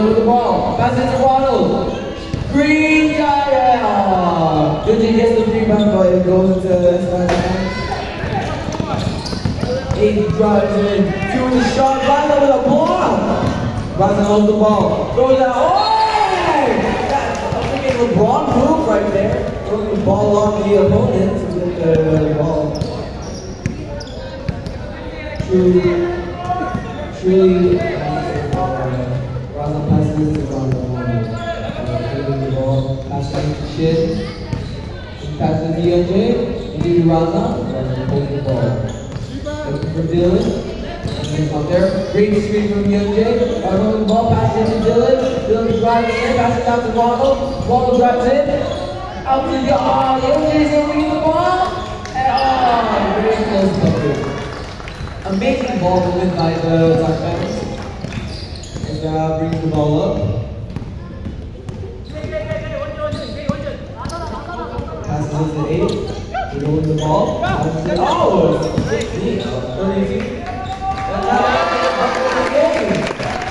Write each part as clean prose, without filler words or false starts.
with the ball. Pass it to Ronald. Green Giant. Junji gets the rebound, but it goes to Espan's hands. 8 drives in. 2 with the shot. Raza with a block. Raza holds the ball. Throws out. Oh! That's a freaking LeBron move right there. Throwing the ball off the opponent to get the ball. Truly. Raza passes to Ronald. Taking the ball. Passing to Shin. Passes to DNJ. To Raza. Raza holding the ball. Looking for Dylan. He's out there. Great screen from DNJ. Ronald with the ball. Passes to Dylan. Dylan drives in. Passes out to Ronald. Ronald drives in. Out to the DNJ's going to get the ball. And very close bucket. Amazing ball movement by the Titans. And brings the ball up. Passes it to 8. They go with the ball. Passes it. Oh! 15. 32. And now the game.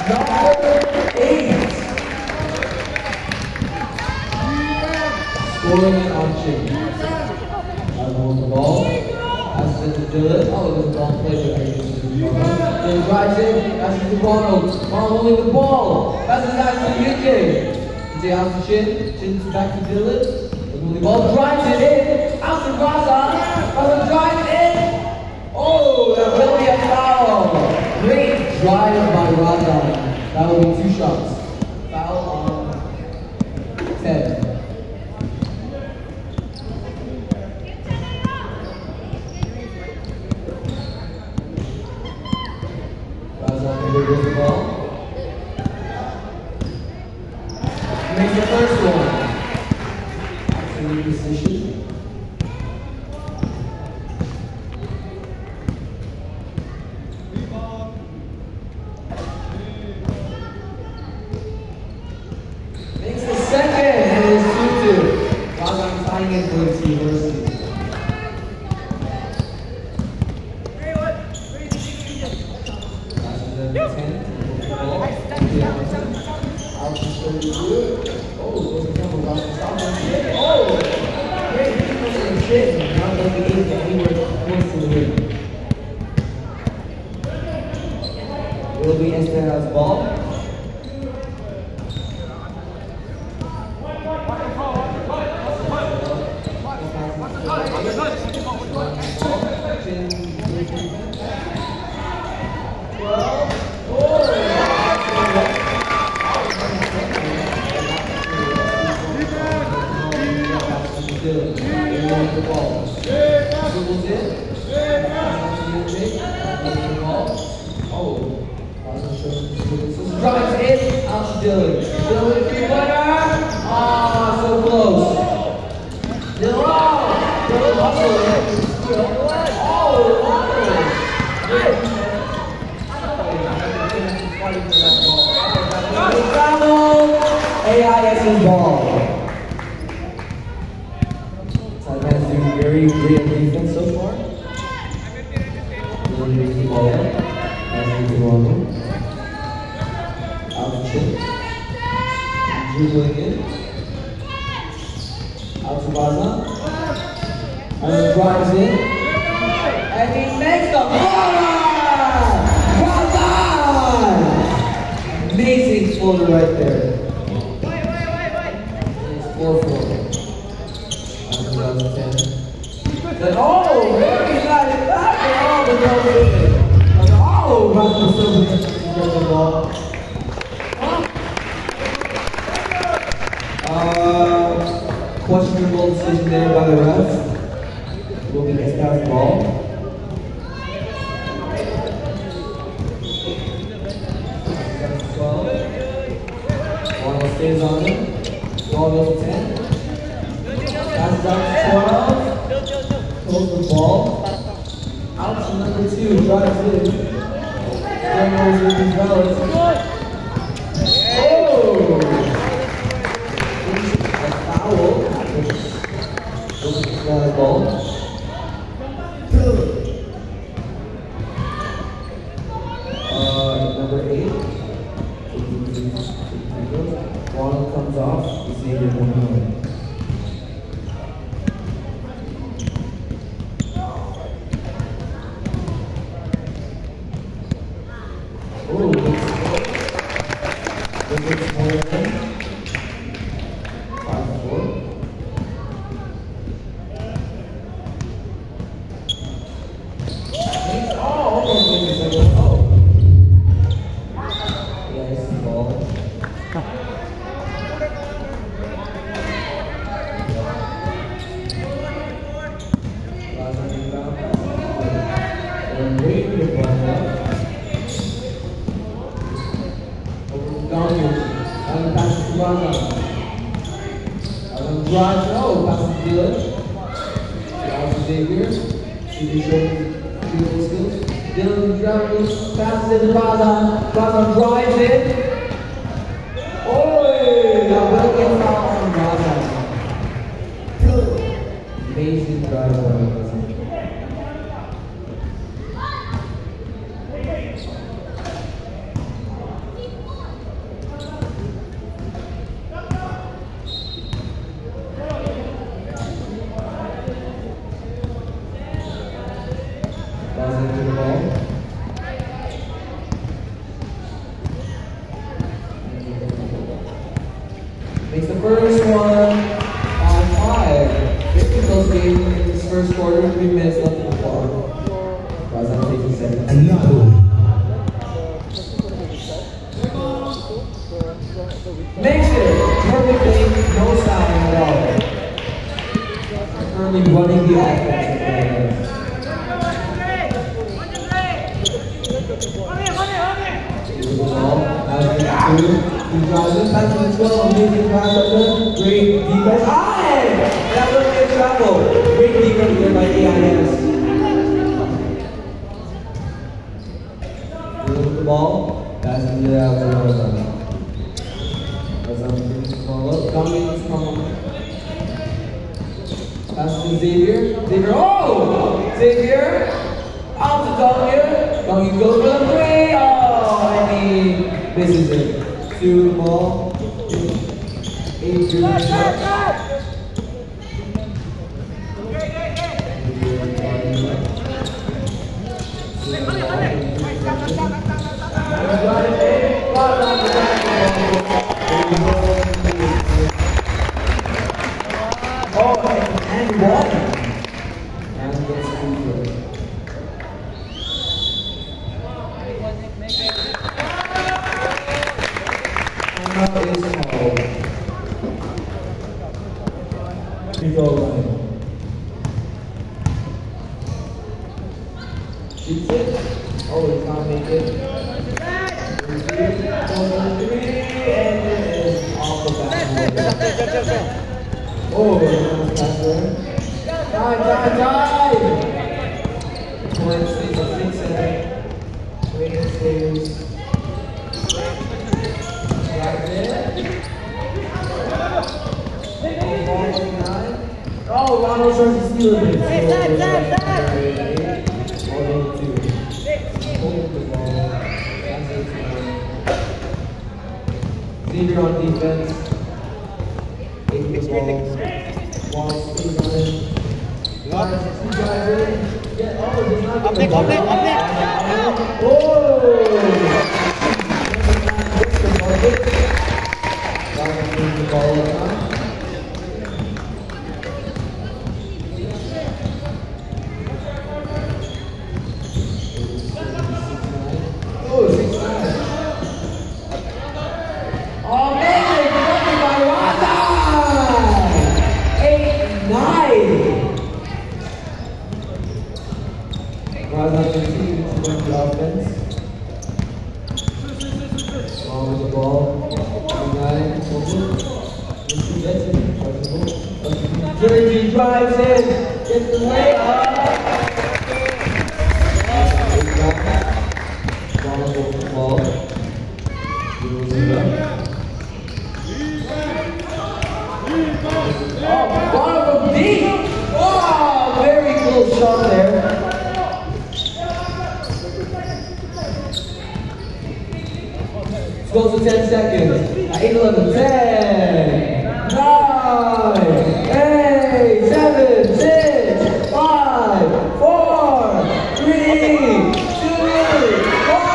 Number 8. Scoring an option. With the ball. Passes it to Dylan. Oh, there's a ball play with Dylan drives in. Passes it to Ronald. Ronald holding the ball. Passes it out to UK. UK out to Shin. Shin's back to Dylan. The ball drives it in. Out to Raza. Raza drives it in. Oh, that will be a foul. Great drive by Raza. That will be 2 shots. Foul on 10. With the ball. Makes the first one. Absolute position. Makes the second, and it is 2-2. Raza tying it for the University. Will be Espan's ball. Drives in, out to Dylan. Dylan, 3-pointer. Ah, so close. Dylan, Dylan hustle. AIS's ball. Titans doing very great defense so far. Dylan brings the ball up. Passing to Ronald. Out to Chip. Dribbling in. Out to Raza. And he drives in. And he makes the ball! Raza! Amazing floater right there. It's 4-4. Then, oh, very nice back. Oh, the ball is in. Oh, Raza still gets the ball. Questionable decision there by the refs. Will be Espan's ball. Ronald stays on him. Ball goes to 10. Passes out to 12. Throws the ball. Out to number 2. Drives in. Turnovers with his fellas. Ball. Number 8. bring the ball up. Down here. Alan passes to Raza. Alan drives. Oh, passes to Dylan. Down to Xavier. Xavier showing beautiful skills. Dylan driving. Passes it to Raza. Raza drives it. Oh, now well get foul on Raza. Amazing drive by Raza. Makes the first one on 5. Very close game in this first quarter. 3 minutes left in the quarter. Razan takes a second. Makes it perfectly, no sound at all. Currently running the offense. He drives it back to the 12, amazing pass under, great defense. That was in trouble. Great defense there by AIS. Look at the ball, passing it out to Razan. Razan brings the ball up, dominates from pass to Xavier. Xavier, oh! Xavier, out to Dongy. Dongy goes for the 3, oh! And he misses it. 2 ball. 8 shot. Oh, and one. And gets through. Free throw line. Shoots it. Oh, he can't make it. 3, and it is off the back. Oh, nice pass there. Dive! Point stays at 6-7. Waiting stays. Right there. Oh, Ronald tries to steal it. Xavier on defense. Taking the ball. Wall stays on it. He drives it. Yeah, oh, he's not going to go. Oh! Brings the ball up. Razan continues to run the offense. On with the ball. 9, Jersey drives in. Gets the layup. Ronald with the ball. Moves it up. Oh, Ronald from deep. Oh, very close shot there. Goes to 10 seconds. 8, 11, 10, 9, 8, 7, 6, 5, 4, 3, 2, 1.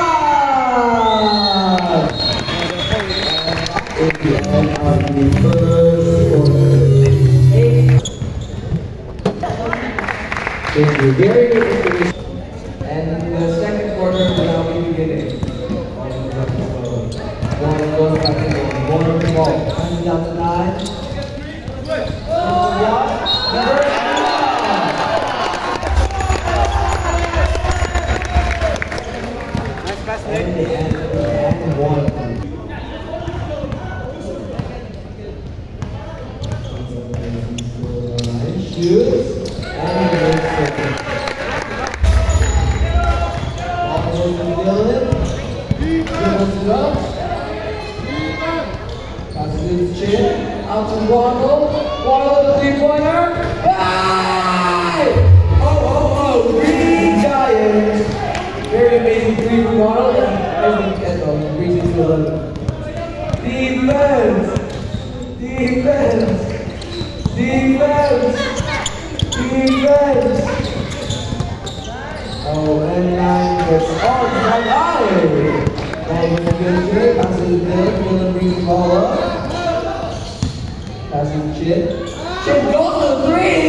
Thank you. Very good information. And the second quarter will now be beginning. One goes back to one of the ball. Comes down to 9. Dylan. Dribbles it up. Passes his chin. Out to Waddle. Waddle the three-pointer. Hey! Oh, Green Giants. Very amazing three from Waddle. As we get them, brings it to 11. Defense! Defense! Defense! Defense! Oh, and 9 gets on. Ball with a good trip. Passes to Dylan. Dylan brings the ball up. Passes to Chip. Chip goes to the three!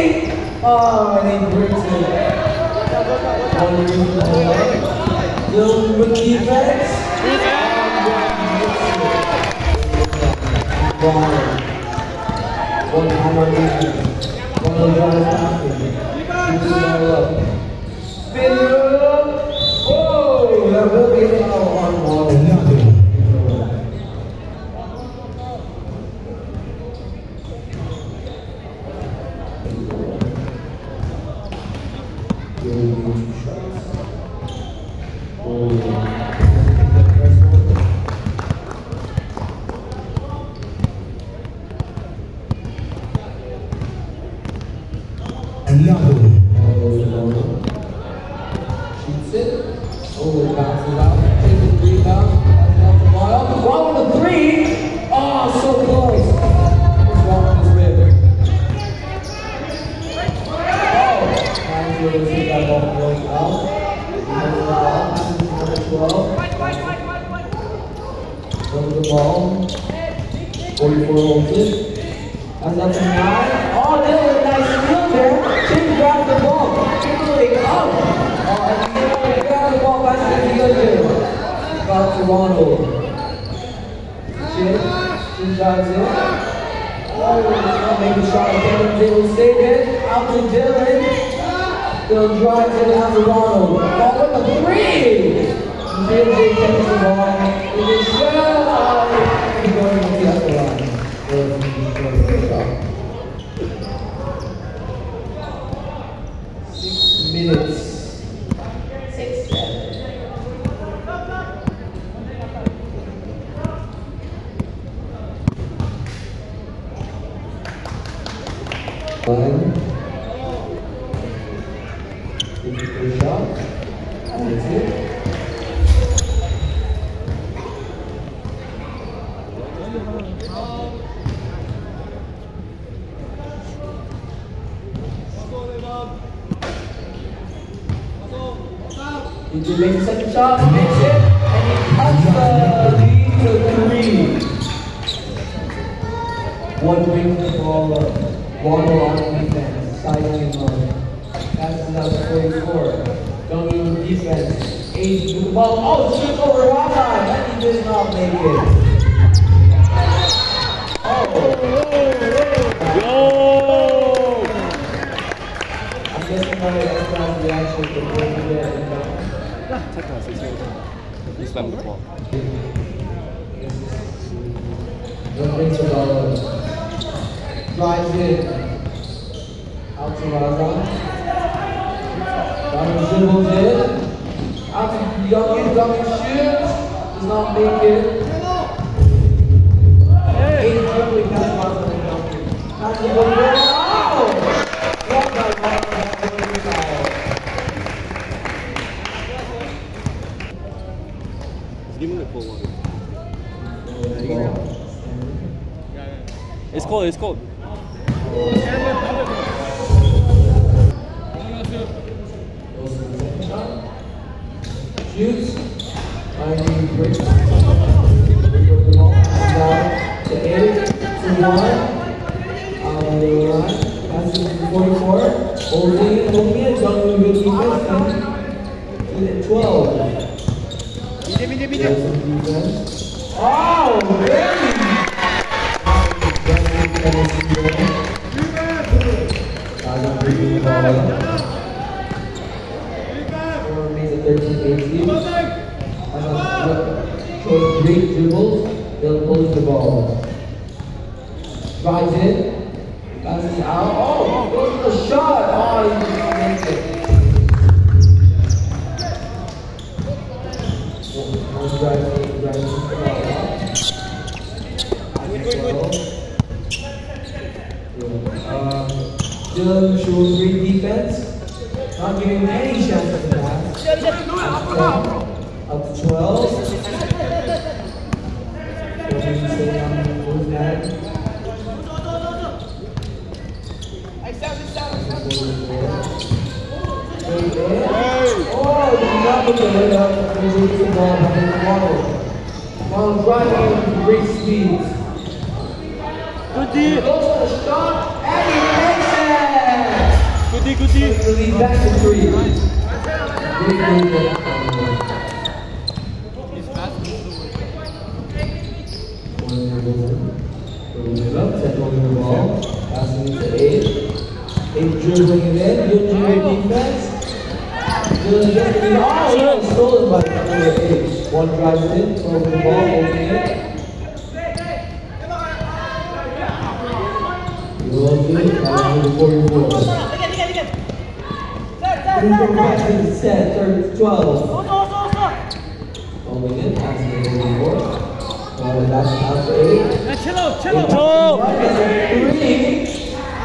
Oh, and he brings it. One brings the ball up. Dylan with defense. One hammer defense. One of the guys passing. Keeps the ball up. Spin it up. Oh, that will be a foul on Waddle. Shoots it. Oh, bounces out. Takes the rebound. One with the three. Oh, so close. It's wrong on his rib. Oh, Ryan's able to take that ball going out. Number 12. Goes the ball. 44 holds it. That's up to 9. Oh, there was a nice steal there. Chip grabs the ball. Timberlake up. And Timberlake grabs the ball back to the other. Got Toronto. Chip drives it. Oh, make a shot again. Dylan save it. Out to Dylan. Dylan drives it out to Ronald. Ball with the three. JJ takes the ball. It is shot. He's going to the other line. 6 minutes. 6-7. One. Good shot. That's it. He makes a second shot, makes it, and he cuts the lead to 3. One brings the ball up. Waddle on defense, sideline mode. Passes out to 44. Don't do defense. 8 to the ball. Oh, shoot over Rana, and he does not make it. Oh. Go! I'm guessing my Xbox reaction to breaking it. He slammed the ball. One brings the ball up. Drives it. Out to Raza. Raza dribbles it. Out to Youngin. Youngin shoots. Does not make it. 8 dribbling past Raza and Youngin. Pass the ball. Oh! One by one. Give me the full one. It's cold, it's cold. Shoots. Finding breaks. The ball to 8 to 1. On the line. Passes to 44. Holding it. Youngin with defense. To 12. Oh, really? Remains at 13-18. Great dribbles. They'll close the ball. Drives it. Passes out. Oh, goes for the shot. Oh, he just makes it. drives the ball up. Dylan shows great defense, not giving him any chance to pass. Up to 12. Oh, he's not with the head up. He's with the ball behind the water. While driving with great speed. Good He goes for the shot and he makes it! D. To lead back to 3. Great move. Goes it up, set holding the ball. Passing it to 8. 8 dribbling it in. Good defense. Dylan gets the ball. Oh, stolen by number 8. One drives it in, throws the ball, holding it. Goes it, number 44. Passing set, third 12. Holding it, passing it to 44. That's out to 8. Cello. 3.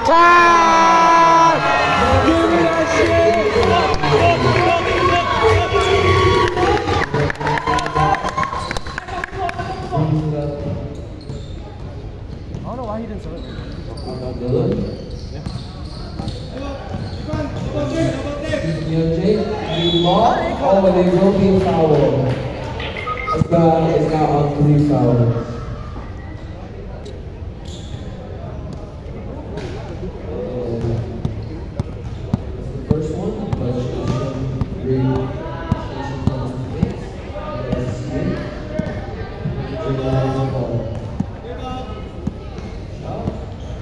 Pass! Give me that shit! I don't know why he didn't serve it. Oh, and there will be a foul. Escobar is now on 3 fouls. First one, but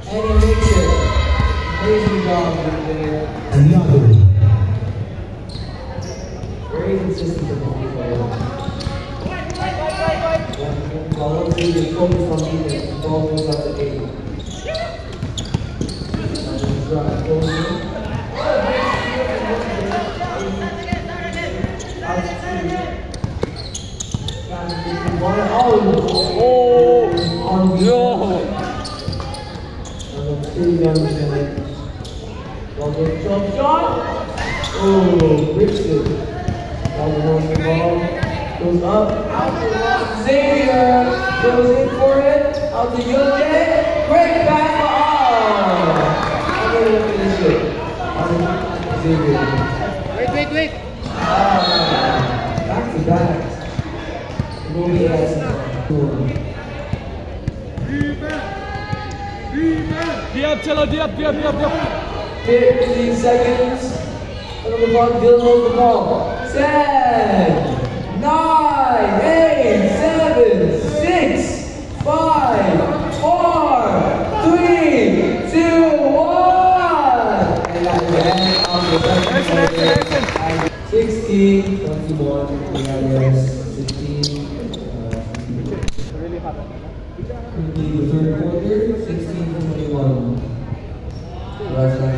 and he makes it. Amazing job there. Another. Very consistent with the player. Follow through the focus on defense. The ball goes up to 8. Drive goes in. On the shot. Oh, breaks it. Ball goes up. Xavier goes in for it. Out to Yunde. Great pass. I'm going to finish it. Xavier. Wait. Back to back. Will be as 15 seconds. Under the clock, Dylan holds the ball. 10, 9, 8, 7, 6, 5, 4, 3, 2, 1. And that's the end of the second quarter. 16, 21, 16. The third quarter, 16-21. Last time,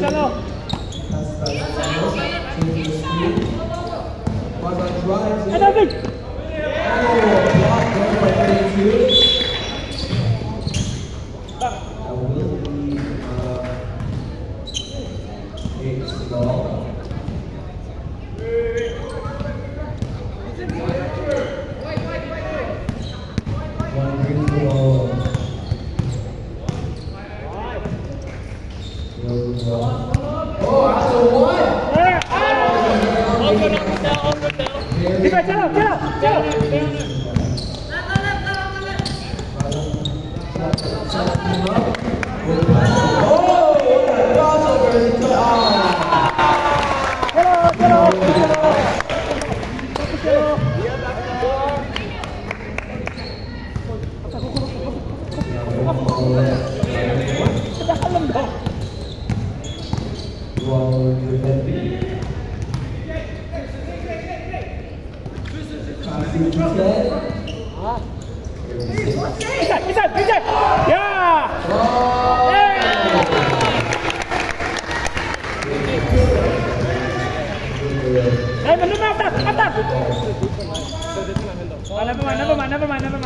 Cello.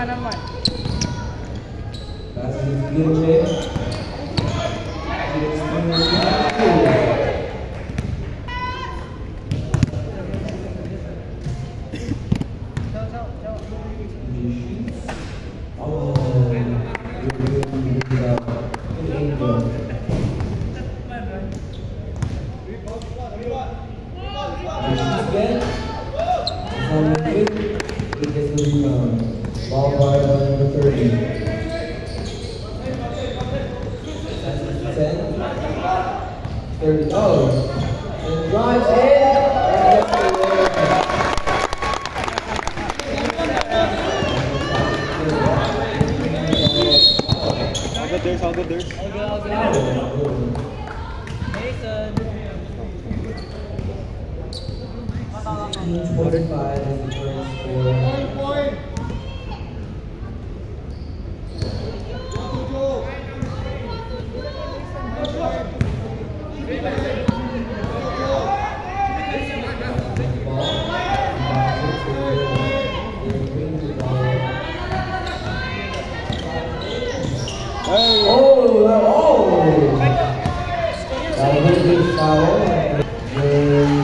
Never mind. That's good, man. Ball by number 30. That's 10. 30. Oh! And drives in. All good there. Mason. 45 is the first score. That was a big foul.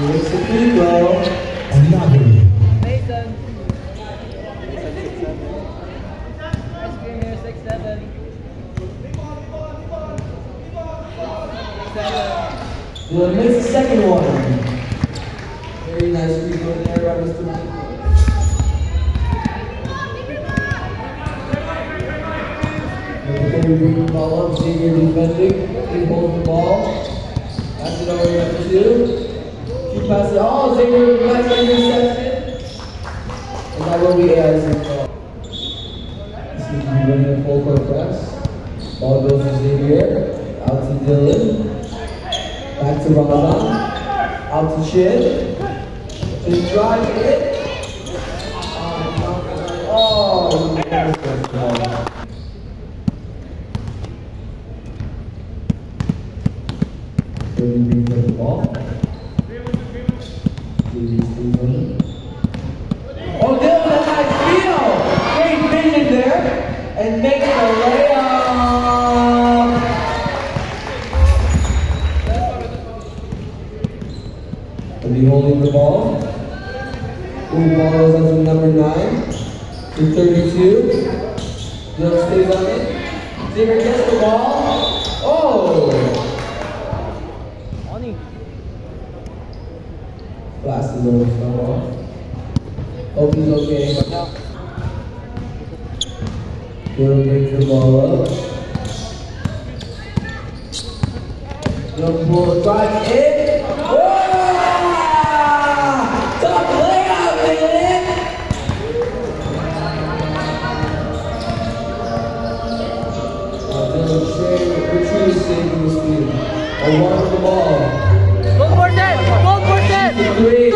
Makes it free throw. Another. Mason. Ice cream here, 6'7". 6'7". We'll miss the second one. Very nice free throw there by Mr. Mike. Bring the ball up, Xavier defending. He holds the ball. Pass it over to 2. 2 passes. Oh, Xavier nice interception. And that will be as it seems to be running a full court press. Ball goes to Xavier. Out to Dylan. Back to Ramadan. Out to Chin. Chin drives it. Oh, he missed the ball. Brings up the ball. Oh, Dylan with a nice feel! Great vision there. And makes the layup. And be holding the ball. Ooh, ball goes up to number 9. To 32. Dylan stays on it. Xavier gets the ball. Oh! Glasses over fell off. Hope he's okay. Dylan brings the ball up. Dylan pull drives in. Tough layup, Dylan! Dylan straight retrieves saving the speed. A one with the ball. Go for that! Go for that! 3.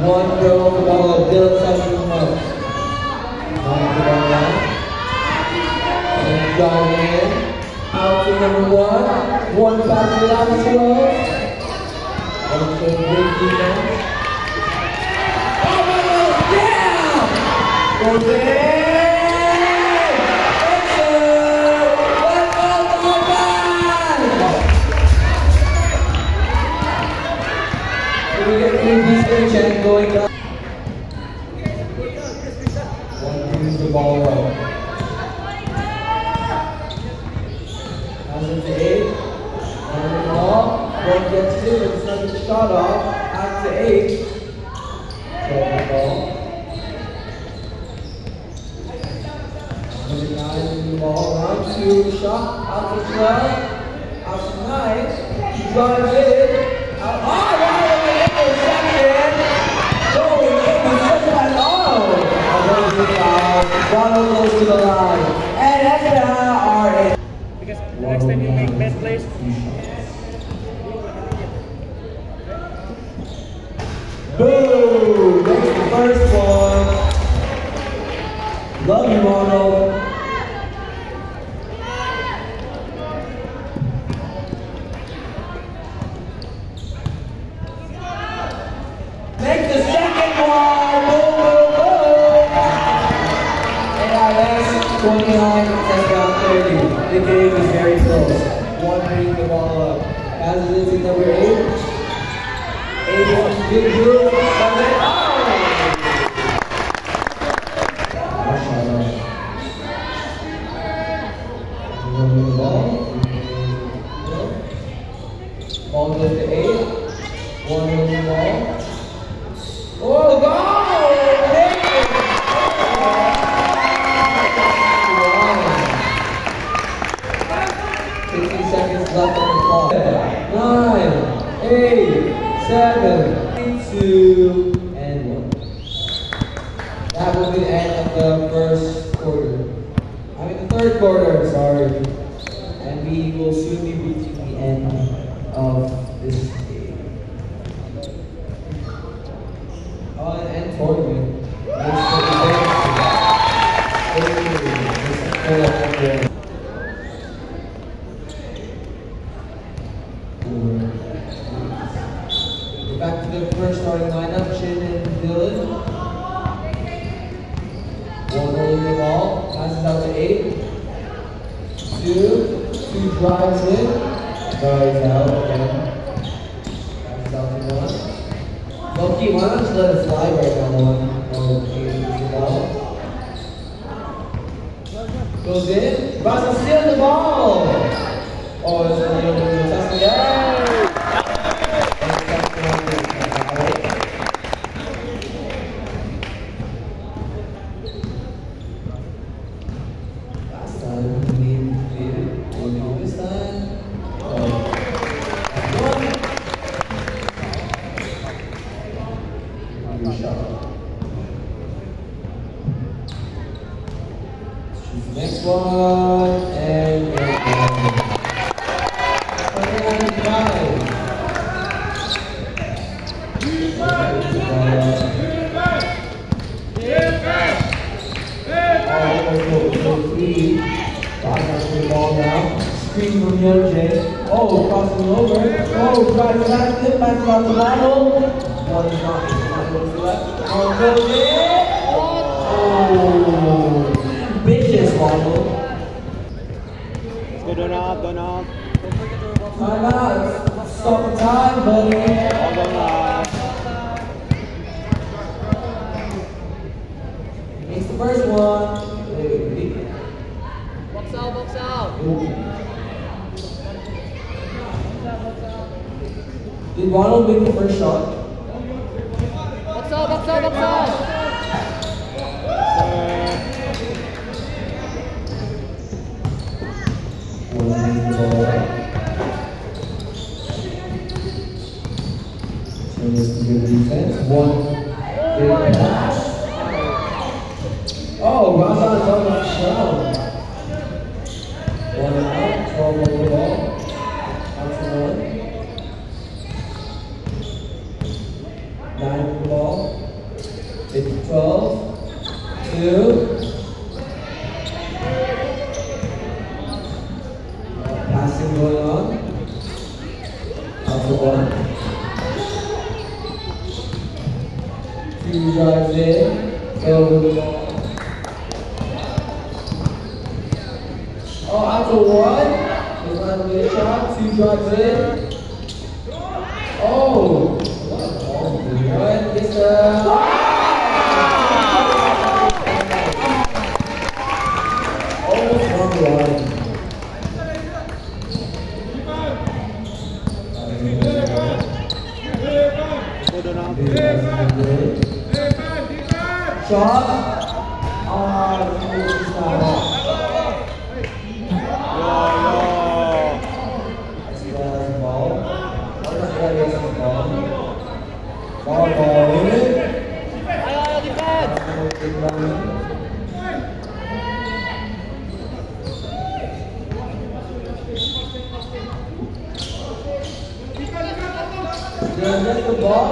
One throw on the ball, Dylan touches him up. And driving in. Out to number 1. One pass without a slow. One to great defense. Oh, goes in! Eastern Chen going up. One brings the ball up. Pass it to 8. On the ball. One gets it, but it's not a shot off. Back to 8. Drop the ball. Number 9 in the ball. Round 2. Shot. Out to 12. Out to 9. He drives it. Out. Oh, right for a second. No, he didn't set that off. Ronald goes to the line. And extra RA. Because the next time you make bad plays, boom! That's the first one. Love you, Ronald. Make the second one. Boom, boom, boom. AIS 29, touchdown 30. The game is very close. One brings the ball up. Passes it to number 8. 8 wants to big group. Oh! Ball goes to 8. 1 on the ball. Oh, goal! 15 seconds left on the clock. 9, 8, 7, 2, and 1. That will be the end of the first quarter. I mean the third quarter, sorry. And we will soon be reaching the end of this game. And tournament. We're back to the first starting lineup, Chin and Dylan. One holding the ball, passes out to 8. 2 drives in, drives out again. Passes out to 1. Loki, why not just let it fly right now? 1. Oh, he loses the ball. Goes in, Brazil steals the ball! Oh, it's a little bit of a touchdown. Yay! Last time we did it. We'll do this time. Good shot. Let's choose the next one. And ball now. Screen from Yoje. Oh, crossing over. Oh, tries to pass it. Passes out to Ronald. One is not. One goes left. One goes in. Oh, bitches, Ronald. let's go Donald. Time out. Stop the time, buddy. Makes the first one. Box out. Did Ronald make the first shot? Box out. This is good defense. One big pass. Oh, Razan's on the shot. 1 out, 12 over the ball. Out to 1. 9 over the ball. 12. 2. Passing going on. Out to 1. 2 drives in. Over the ball. Oh, out to 1. There's not a good shot. 2 drives in. Oh, what a ball. Shot. It's not off. Ball in it. Just the ball.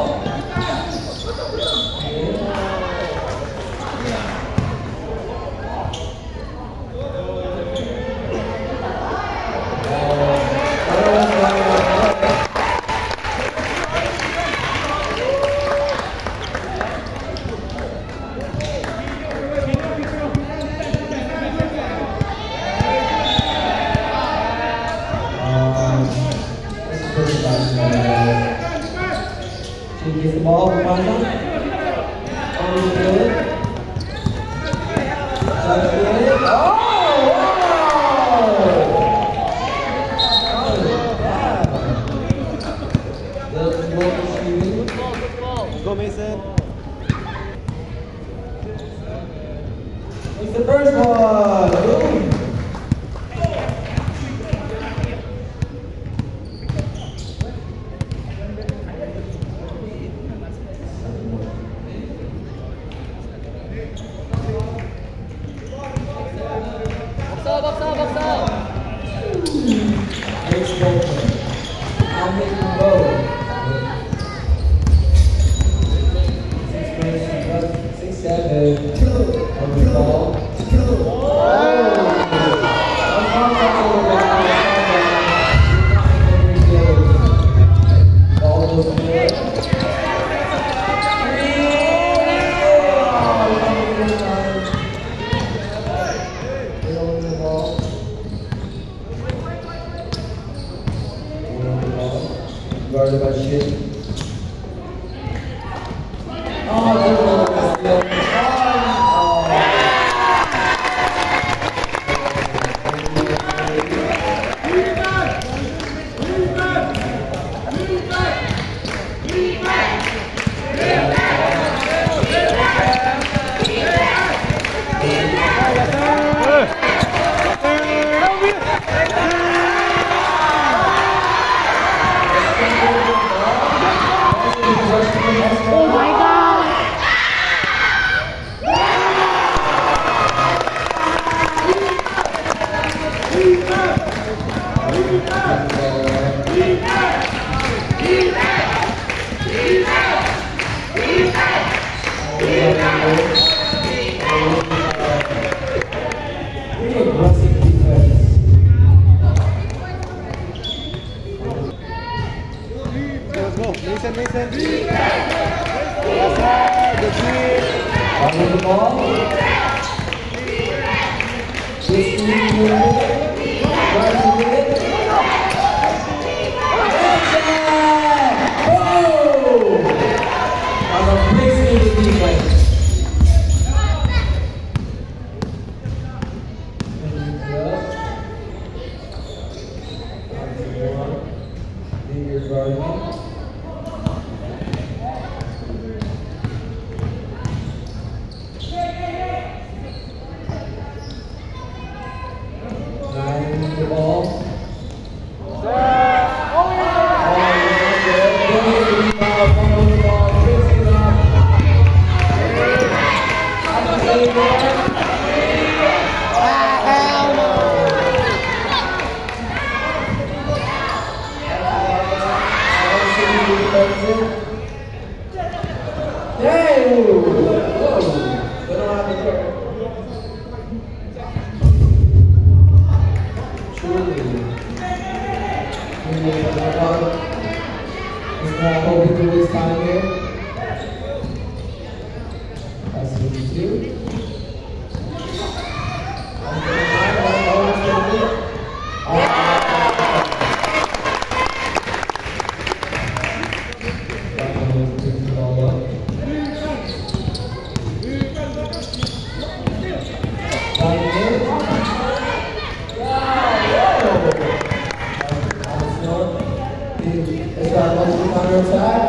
She gets the ball from Rana. Oh, good. That's good. Oh! Go, Mason. It's the first one. Boom. Box out. Next goal. I'll make the goal. 6-7. On the ball. Ball goes in there. Guarded by Shin. Oh, Oh my God! Let's go. Mason. Yes, the team. On the ball. The ball. He's not hoping to waste time here. That's what you do. It's got a counter attack.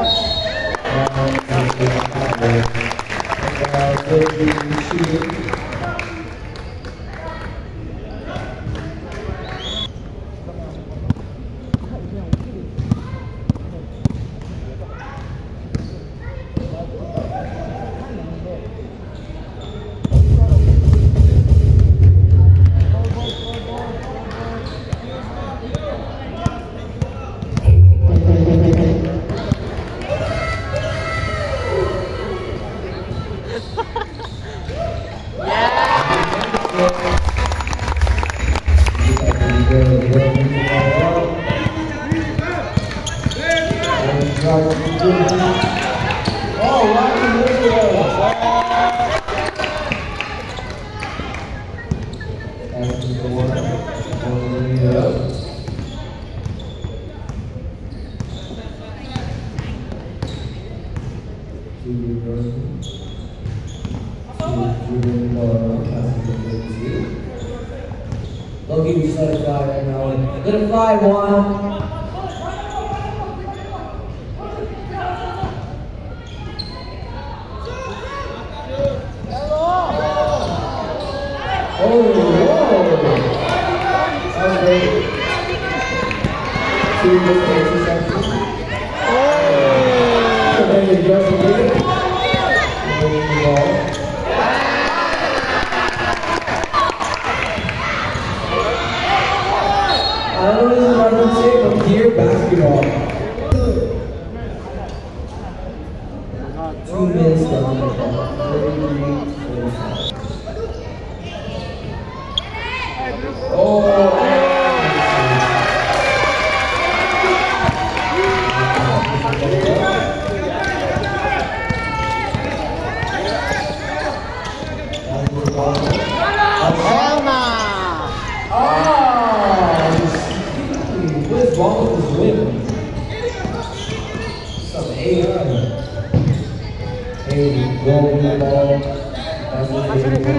Loki, we just let it fly right now. Let it fly, one. Oh, whoa. That was great. 2 minutes and 2 seconds. And then you just did it. And then the ball. I don't know what I'm saying, but here, basketball. 2 minutes left on the ball. 33-45. Oh! This ball is winning. Some AI. Hey, rolling the ball. That's what they do.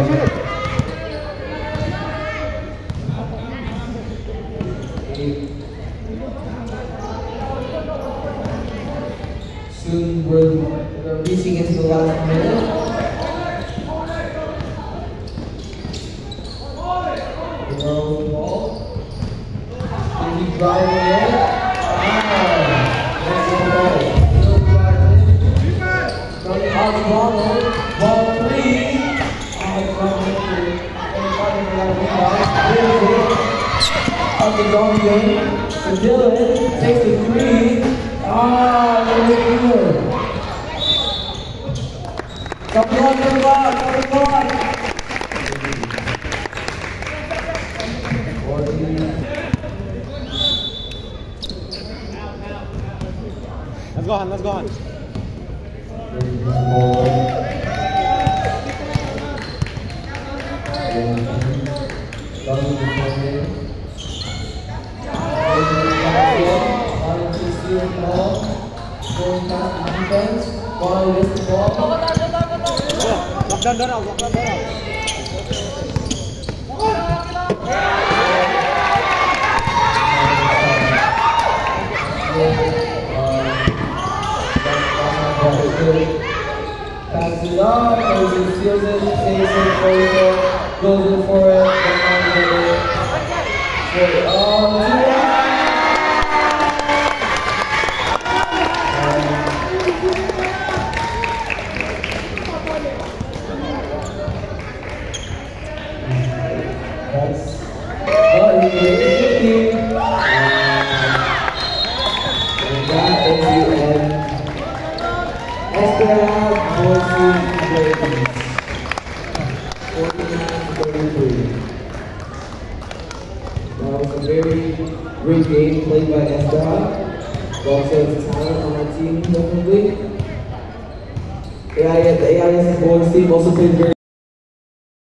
Soon we're reaching into the last minute. Roll the ball. Keep driving in. That's the ball. Still driving in. Running out the ball. Ball 3. Up the dome game. So Dylan takes the 3. That was good. Come on. Let's go on. Lock down door out. Passes it up, goes and steals it, takes it, goes in for it, That was a very great game played by Esdras. Also, it's talent on our team, definitely. The AIS Boys team also played very